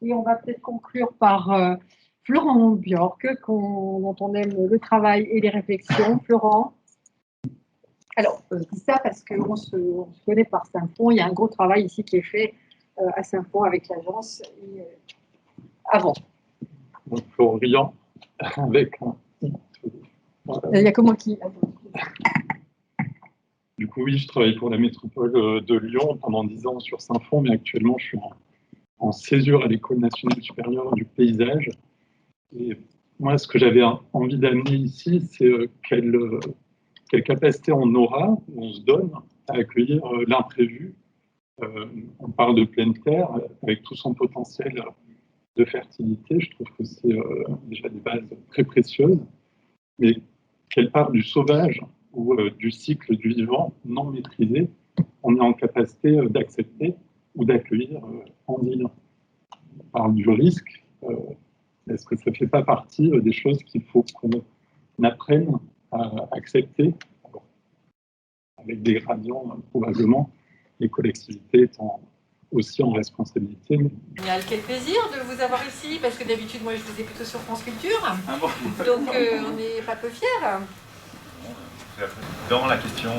Et on va peut-être conclure par Florent Bjork, dont on aime le travail et les réflexions. Florent, alors je dis ça parce qu'on se connaît par Saint-Fond. Il y a un gros travail ici qui est fait à Saint-Fond avec l'agence avant. Donc Florian, avec un I. Il n'y a que moi qui... Du coup, oui, je travaille pour la métropole de Lyon pendant 10 ans sur Saint-Fond, mais actuellement, je suis en césure à l'École nationale supérieure du paysage. Et moi, ce que j'avais envie d'amener ici, c'est quelle capacité on aura, on se donne à accueillir l'imprévu. On parle de pleine terre, avec tout son potentiel de fertilité. Je trouve que c'est déjà des bases très précieuses, mais qu'elle part du sauvage ou du cycle du vivant non maîtrisé, on est en capacité d'accepter ou d'accueillir en ville. On parle du risque. Est-ce que ça ne fait pas partie des choses qu'il faut qu'on apprenne à accepter, avec des gradients probablement, les collectivités étant aussi en responsabilité. Génial, quel plaisir de vous avoir ici, parce que d'habitude moi je faisais plutôt sur France Culture, donc on n'est pas peu fiers. Dans la question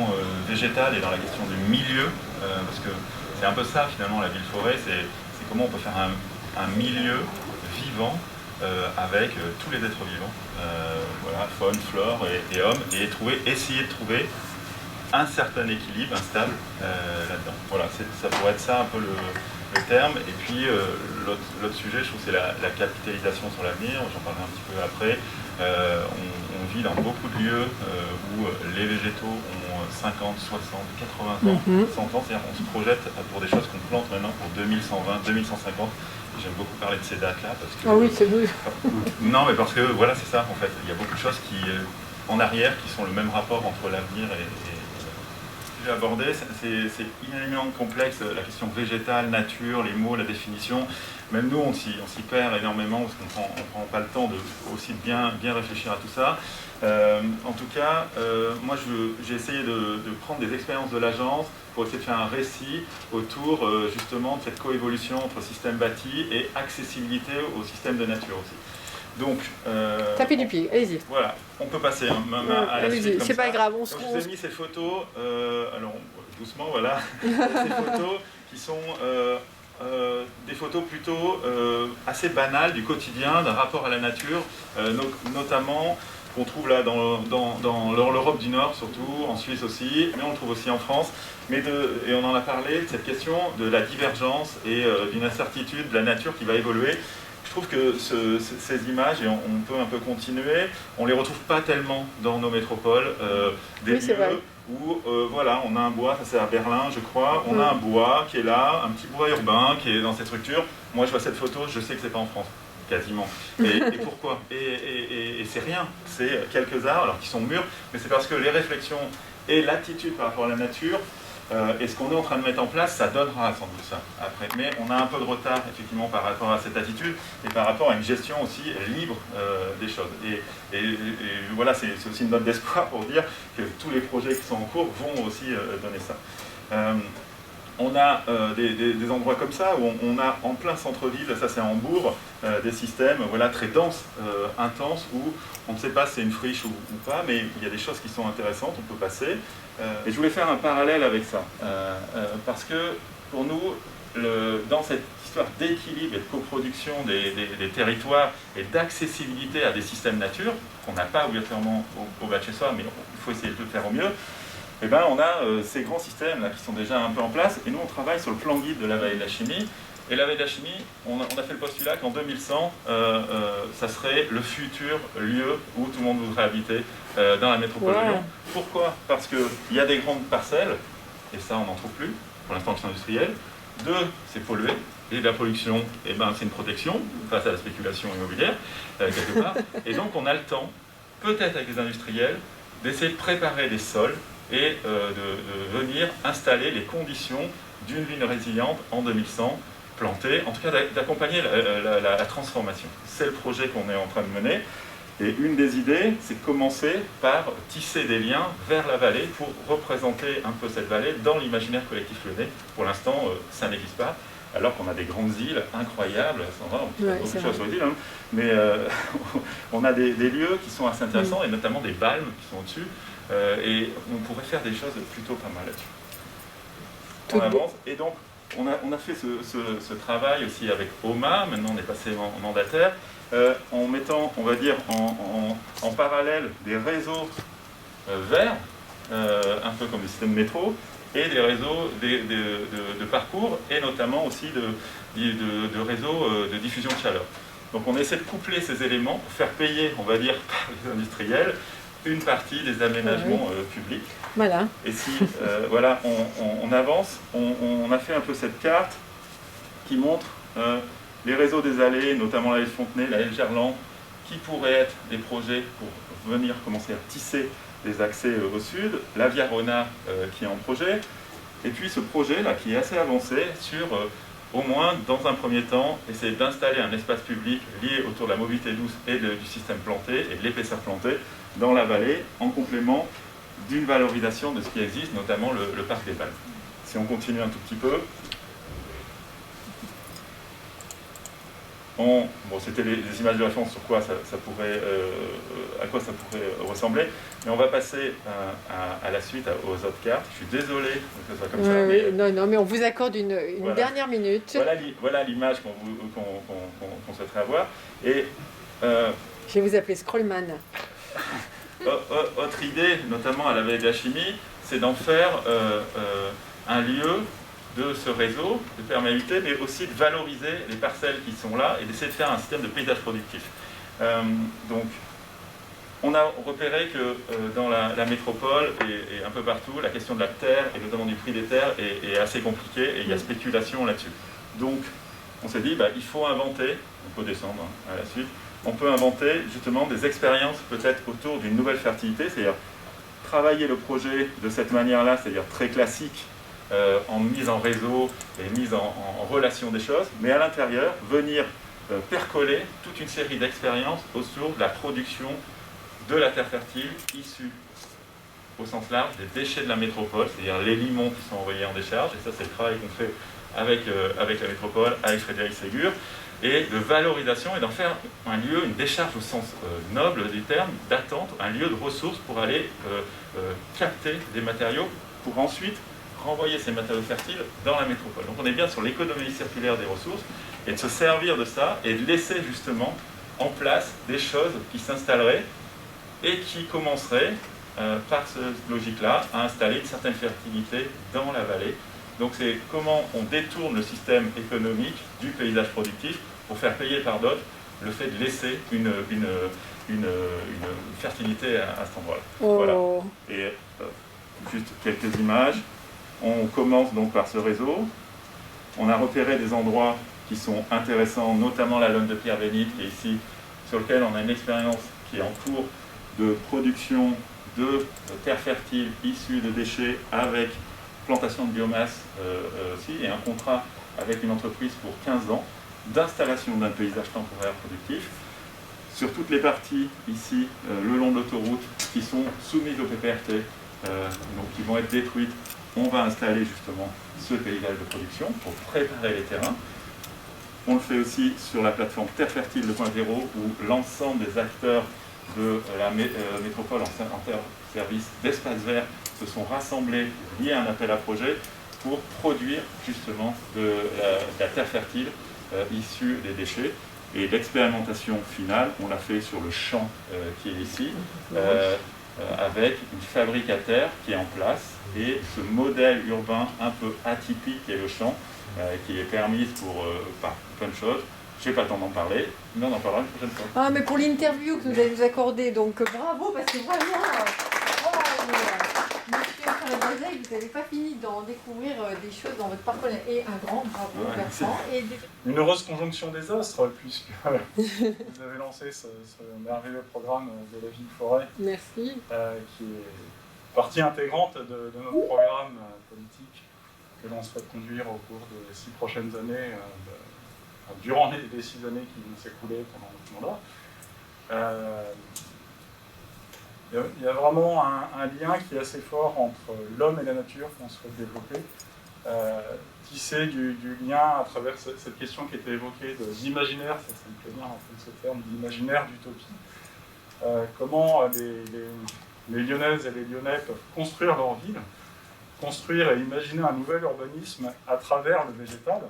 végétale et dans la question du milieu, parce que c'est un peu ça finalement la ville-forêt, c'est comment on peut faire un milieu vivant avec tous les êtres vivants, voilà, faune, flore et hommes, et essayer de trouver un certain équilibre, instable là-dedans. Voilà, ça pourrait être ça un peu le terme. Et puis l'autre sujet, je trouve, c'est la capitalisation sur l'avenir. J'en parlerai un petit peu après. On vit dans beaucoup de lieux où les végétaux ont 50, 60, 80 ans, 100 ans. C'est-à-dire qu'on se projette pour des choses qu'on plante maintenant pour 2120, 2150. J'aime beaucoup parler de ces dates-là parce que... Ah oui, c'est nous. Non, mais parce que voilà, c'est ça en fait. Il y a beaucoup de choses qui, en arrière, qui sont le même rapport entre l'avenir et j'ai abordé, c'est inanimement complexe, la question végétale, nature, les mots, la définition. Même nous, on s'y perd énormément parce qu'on ne prend pas le temps de aussi bien réfléchir à tout ça. En tout cas, moi, j'ai essayé de prendre des expériences de l'agence pour essayer de faire un récit autour justement de cette coévolution entre système bâti et accessibilité au système de nature aussi. Donc, tapez du pied, allez-y. Voilà, on peut passer à la suite. C'est pas grave, on se je vous ai mis ces photos, alors doucement, voilà, ces photos qui sont des photos plutôt assez banales du quotidien, d'un rapport à la nature, notamment qu'on trouve là dans l'Europe du Nord surtout, en Suisse aussi, mais on le trouve aussi en France. Et on en a parlé, de cette question de la divergence et d'une incertitude de la nature qui va évoluer. Je trouve que ces images, et on peut un peu continuer, on ne les retrouve pas tellement dans nos métropoles, des lieux où voilà, on a un bois, ça c'est à Berlin je crois, on a un bois qui est là, un petit bois urbain qui est dans cette structure. Moi je vois cette photo, je sais que c'est pas en France, quasiment. Et pourquoi? Et c'est rien, c'est quelques arbres alors qui sont mûrs, mais c'est parce que les réflexions et l'attitude par rapport à la nature, et ce qu'on est en train de mettre en place, ça donnera sans doute ça après. Mais on a un peu de retard effectivement par rapport à cette attitude et par rapport à une gestion aussi libre des choses. Et voilà, c'est aussi une note d'espoir pour dire que tous les projets qui sont en cours vont aussi donner ça. On a des endroits comme ça où on a en plein centre-ville, ça c'est à Hambourg, des systèmes voilà, très denses, intenses, où on ne sait pas si c'est une friche ou pas, mais il y a des choses qui sont intéressantes, on peut passer. Et je voulais faire un parallèle avec ça, parce que pour nous, dans cette histoire d'équilibre et de coproduction des territoires et d'accessibilité à des systèmes nature, qu'on n'a pas obligatoirement au bas de chez soi, mais il faut essayer de le faire au mieux, eh ben, on a ces grands systèmes là, qui sont déjà un peu en place, et nous on travaille sur le plan guide de la vallée de la chimie. Et la vallée de la chimie, on a fait le postulat qu'en 2100, ça serait le futur lieu où tout le monde voudrait habiter dans la métropole de Lyon. Pourquoi? Parce qu'il y a des grandes parcelles, et ça on n'en trouve plus, pour l'instant c'est industriel. Deux, c'est pollué, et la pollution, eh ben, c'est une protection face à la spéculation immobilière, quelque part. Et donc on a le temps, peut-être avec les industriels, d'essayer de préparer des sols, et de venir installer les conditions d'une ville résiliente en 2100, plantée, en tout cas d'accompagner la transformation. C'est le projet qu'on est en train de mener. Et une des idées, c'est de commencer par tisser des liens vers la vallée pour représenter un peu cette vallée dans l'imaginaire collectif lyonnais. Pour l'instant, ça n'existe pas. alors qu'on a des grandes îles incroyables, beaucoup de choses sur les îles, hein, mais on a des lieux qui sont assez intéressants, et notamment des balmes qui sont au-dessus, et on pourrait faire des choses plutôt pas mal là-dessus. On avance, et donc on a fait ce travail aussi avec OMA, maintenant on est passé en mandataire, en mettant, on va dire, en parallèle des réseaux verts, un peu comme des systèmes métro, et des réseaux de parcours, et notamment aussi de réseaux de diffusion de chaleur. Donc on essaie de coupler ces éléments pour faire payer, on va dire, par les industriels, une partie des aménagements publics. Voilà. Et si voilà, on avance, on a fait un peu cette carte qui montre les réseaux des allées, notamment la haie de Fontenay, la haie de Gerland, qui pourraient être des projets pour venir commencer à tisser des accès au sud, la Via Rona qui est en projet, et puis ce projet-là qui est assez avancé sur, au moins dans un premier temps, essayer d'installer un espace public lié autour de la mobilité douce et du système planté et de l'épaisseur plantée dans la vallée, en complément d'une valorisation de ce qui existe, notamment le parc des Balmes. Si on continue un tout petit peu, bon, c'était les images de référence sur quoi à quoi ça pourrait ressembler, mais on va passer à la suite, aux autres cartes. Je suis désolé que ce soit comme ça. Mais, non, mais on vous accorde une voilà. dernière minute. Voilà l'image qu'on souhaiterait avoir. Et, je vais vous appeler Scrollman. Autre idée, notamment à la Vallée de la Chimie, c'est d'en faire un lieu de ce réseau de perméabilité, mais aussi de valoriser les parcelles qui sont là et d'essayer de faire un système de paysage productif. Donc, on a repéré que dans la métropole et un peu partout, la question de la terre, et notamment du prix des terres, est assez compliquée, et il y a spéculation là-dessus. Donc, on s'est dit, il faut inventer, on peut descendre à la suite, on peut inventer justement des expériences peut-être autour d'une nouvelle fertilité, c'est-à-dire travailler le projet de cette manière-là, c'est-à-dire très classique, en mise en réseau et mise en relation des choses, mais à l'intérieur, venir percoler toute une série d'expériences autour de la production de la terre fertile issue, au sens large, des déchets de la métropole, c'est-à-dire les limons qui sont envoyés en décharge, et ça c'est le travail qu'on fait avec la métropole, avec Frédéric Ségur, et de valorisation, et d'en faire un lieu, une décharge au sens noble du terme, d'attente, un lieu de ressources pour aller capter des matériaux, pour ensuite renvoyer ces matériaux fertiles dans la métropole. Donc on est bien sur l'économie circulaire des ressources, et de se servir de ça, et de laisser justement en place des choses qui s'installeraient, et qui commenceraient, par cette logique-là, à installer une certaine fertilité dans la vallée. Donc c'est comment on détourne le système économique du paysage productif pour faire payer par d'autres le fait de laisser une fertilité à cet endroit-là. Oh. Voilà. Et juste quelques images. On commence donc par ce réseau. On a repéré des endroits qui sont intéressants, notamment la Lonne de Pierre Bénite qui est ici, sur lequel on a une expérience qui est en cours de production de terre fertile issue de déchets avec plantation de biomasse aussi, et un contrat avec une entreprise pour 15 ans d'installation d'un paysage temporaire productif sur toutes les parties ici, le long de l'autoroute, qui sont soumises au PPRT, donc qui vont être détruites. On va installer justement ce paysage de production pour préparer les terrains. On le fait aussi sur la plateforme Terre Fertile 2.0, où l'ensemble des acteurs de la métropole en service d'espace vert se sont rassemblés liés à un appel à projet pour produire justement de la terre fertile issue des déchets. Et l'expérimentation finale, on l'a fait sur le champ qui est ici, avec une fabrique à terre qui est en place, et ce modèle urbain un peu atypique qui est le champ, qui est permise par plein de choses. Je n'ai pas le temps d'en parler, mais on en parlera une prochaine fois. Ah, mais pour l'interview que vous allez nous accorder, donc bravo, parce que vraiment, monsieur Frédéric, vous n'avez pas fini d'en découvrir des choses dans votre parcours, et un grand bravo, Bertrand. Une heureuse conjonction des astres, puisque vous avez lancé ce merveilleux programme de la Ville-Forêt. Merci. Qui est partie intégrante de notre programme politique que l'on souhaite conduire au cours des 6 prochaines années, durant les 6 années qui vont s'écouler pendant notre mandat. Il y a vraiment un lien qui est assez fort entre l'homme et la nature qu'on souhaite développer. tisser du lien à travers cette question qui était évoquée d'imaginaire, ça me plaît bien ce terme d'imaginaire, d'utopie. Comment les Lyonnaises et les Lyonnais peuvent construire leur ville, construire et imaginer un nouvel urbanisme à travers le végétal.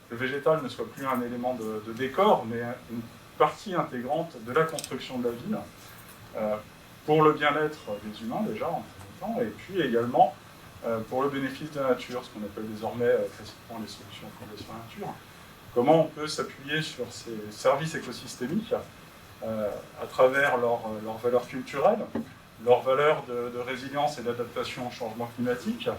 Le végétal ne soit plus un élément de décor, mais une partie intégrante de la construction de la ville, pour le bien-être des humains déjà, en premier temps, et puis également pour le bénéfice de la nature, ce qu'on appelle désormais classiquement les solutions fondées sur la nature. Comment on peut s'appuyer sur ces services écosystémiques à travers leurs valeurs culturelles, leurs valeurs de résilience et d'adaptation au changement climatique,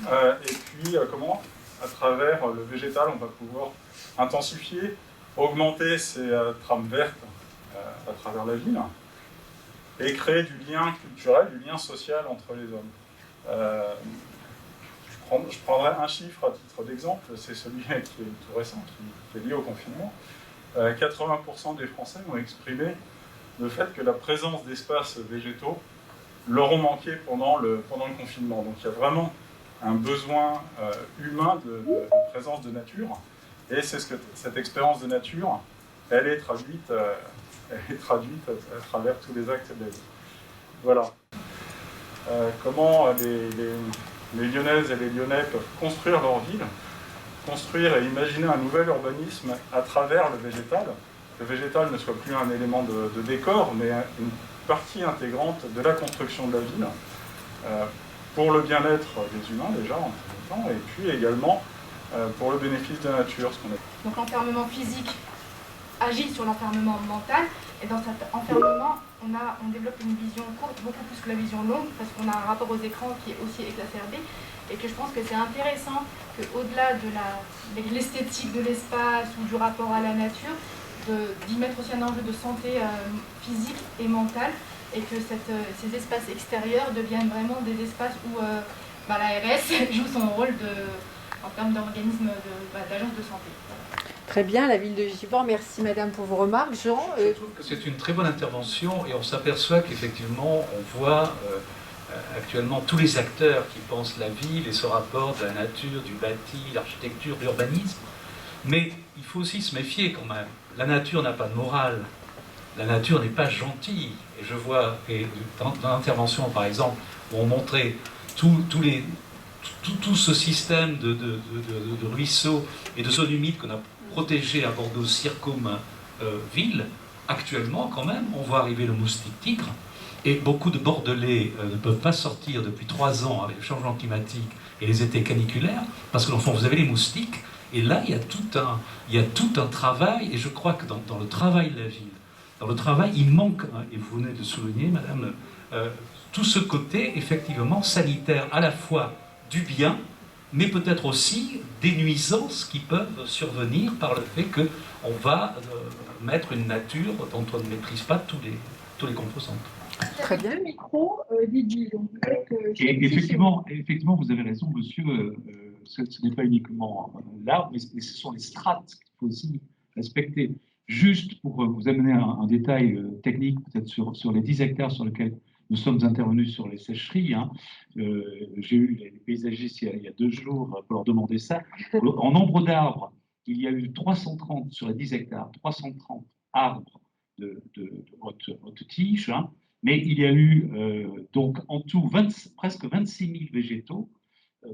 et puis comment, à travers le végétal, on va pouvoir intensifier, augmenter ces trames vertes à travers la ville, et créer du lien culturel, du lien social entre les hommes. Je prendrai un chiffre à titre d'exemple, c'est celui qui est tout récent, qui est lié au confinement. 80% des Français ont exprimé le fait que la présence d'espaces végétaux leur ont manqué pendant le confinement. Donc il y a vraiment un besoin humain de présence de nature, et c'est ce que cette expérience de nature, elle est traduite à travers tous les actes de la vie. Voilà. Comment les Lyonnaises et les Lyonnais peuvent construire leur ville, construire et imaginer un nouvel urbanisme à travers le végétal. Le végétal ne soit plus un élément de décor, mais une partie intégrante de la construction de la ville, pour le bien-être des humains déjà, en premier temps, et puis également pour le bénéfice de la nature. Donc l'enfermement physique agit sur l'enfermement mental, et dans cet enfermement, on développe une vision courte, beaucoup plus que la vision longue, parce qu'on a un rapport aux écrans qui est aussi exacerbé, et que je pense que c'est intéressant qu'au-delà de l'esthétique de l'espace ou du rapport à la nature, d'y mettre aussi un enjeu de santé physique et mentale, et que ces espaces extérieurs deviennent vraiment des espaces où l'ARS joue son rôle en termes d'organisme, d'agence de santé. Très bien, la ville de Givors, merci madame pour vos remarques. Jean Je trouve que c'est une très bonne intervention, et on s'aperçoit qu'effectivement, on voit actuellement tous les acteurs qui pensent la ville et ce rapport de la nature, du bâti, l'architecture, l'urbanisme. Mais il faut aussi se méfier quand même. La nature n'a pas de morale. La nature n'est pas gentille. Et je vois, dans l'intervention par exemple, où on montrait tout ce système de ruisseaux et de zones humides qu'on a protégées à Bordeaux, Circum, ville, actuellement quand même, on voit arriver le moustique tigre. Et beaucoup de Bordelais ne peuvent pas sortir depuis 3 ans avec le changement climatique et les étés caniculaires, parce que dans le fond, vous avez les moustiques, et là, il y a tout un travail, et je crois que dans le travail de la ville, dans le travail, il manque, et vous venez de souligner, madame, tout ce côté, effectivement, sanitaire, à la fois du bien, mais peut-être aussi des nuisances qui peuvent survenir par le fait qu'on va mettre une nature dont on ne maîtrise pas tous les composantes. Très bien. Le micro, Didier. Effectivement, vous avez raison, monsieur. Ce n'est pas uniquement l'arbre, mais ce sont les strates qu'il faut aussi respecter. Juste pour vous amener un détail technique, peut-être sur les 10 hectares sur lesquels nous sommes intervenus sur les sécheries. J'ai eu les paysagistes il y a 2 jours pour leur demander ça. En nombre d'arbres, il y a eu 330 sur les 10 hectares, 330 arbres de haute tige, mais il y a eu donc en tout presque 26 000 végétaux,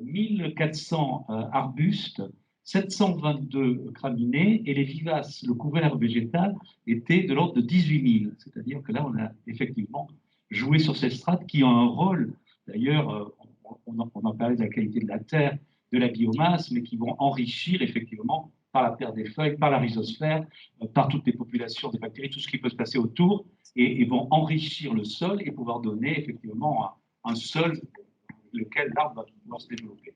1400 arbustes, 722 graminées, et les vivaces, le couvert végétal, était de l'ordre de 18 000. C'est-à-dire que là, on a effectivement joué sur ces strates qui ont un rôle, d'ailleurs, on en parlait de la qualité de la terre, de la biomasse, mais qui vont enrichir effectivement par la terre des feuilles, par la rhizosphère, par toutes les populations des bactéries, tout ce qui peut se passer autour, et vont enrichir le sol et pouvoir donner effectivement un sol lequel l'arbre va pouvoir se développer.